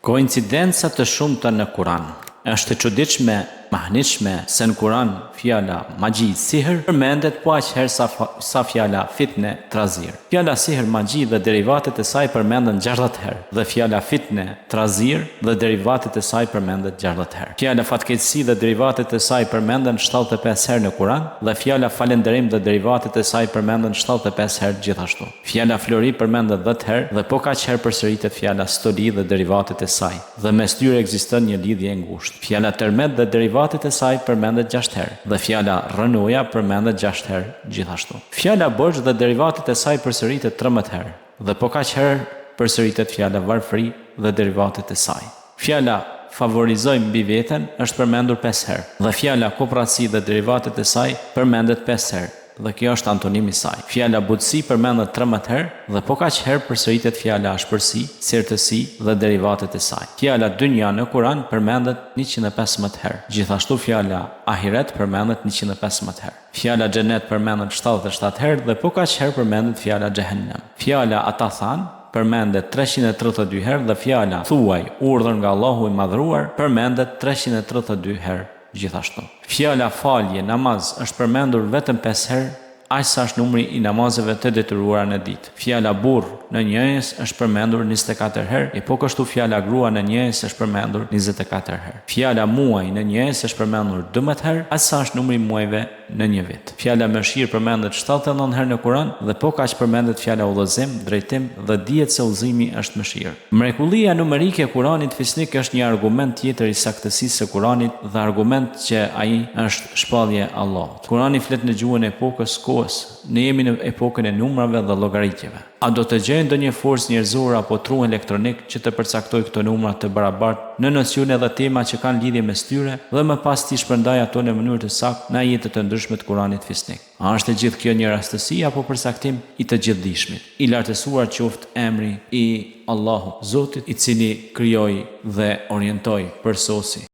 Koincidenca të shumta në Kur'an. Është e çuditshme, mahnitshme se në Kur'an fjala magji, sihr përmendet po aq herë sa fjala fitne, trazir. Fjala sihr, magji dhe derivatet e saj përmenden 60 herë dhe fjala fitne, trazir dhe derivatet e saj përmendet 60 herë. Fjala fatkeqësi dhe derivatet e saj përmenden 75 herë në Kur'an dhe fjala falënderim dhe derivatet e saj përmenden 75 herë gjithashtu. Fjala flori përmendet 10 herë dhe po kaq herë përsëritet fjala stoli dhe derivatet e saj dhe mes tyre ekziston një lidhje e ngushtë. Fjala tërmet dhe derivatet e saj përmendet 6 herë dhe fjala rënoja përmendet 6 herë gjithashtu. Fjala borxh dhe derivatet e saj përsëritet 13 herë dhe po kaq herë përsëritet fjala varfëri dhe derivatet e saj. Fjala favorizoj mbi veten është përmendur 5 herë dhe fjala kopratësi dhe derivatet e saj përmendet 5 herë dhe kjo është antonimi i saj. Fjala butësi përmendet 13 herë dhe po kaq herë përsëritet fjala ashpërsi, sertësi dhe derivatet e saj. Fjala dynja në Kur'an përmendet 115 herë. Gjithashtu fjala ahiret përmendet 115 herë. Fjala xhenet përmendet 77 herë dhe po kaq herë përmendet fjala xhehenem. Fjala ata than përmendet 332 herë dhe fjala thuaj urdhër nga Allahu i madhruar përmendet 332 herë gjithashtu. Fjala falje, namaz është përmendur vetëm 5 herë, aq sa është numri i namazeve të detyruara në ditë. Fjala burr në njëjës është përmendur 24 herë, e po kështu fjala grua në njëjës është përmendur 24 herë. Fjala muaj në njëjës është përmendur 12 herë, aq sa është numri i muajve në një vit. Fjala mëshirë përmendet 79 herë në Kur'an dhe po kaq përmendet fjala udhëzim, drejtim dhe dihet se udhëzimi është mëshirë. Mrekullia numerike e Kur'anit fisnik është një argument tjetër i saktësisë së Kur'anit dhe argument që ai është shpallje Allahut. Kur'ani flet në gjuhën e epokës kohës. Ne jemi në epokën e numrave dhe llogaritjeve. A do të gjejë ndonjë forcë njerëzore apo tru elektronik që të përcaktojë këto numra të barabartë në nocione dhe tema që kanë lidhje mes tyre dhe më pas t'i shpërndajë ato në mënyrë të saktë në ajete të ndryshme të Kuranit fisnik? A është e gjithë kjo një rastësi apo përcaktim i të gjithdijshmit? I lartësuar qoftë emri i Allahut, Zotit, i cili krijoi dhe orientoi, përsosi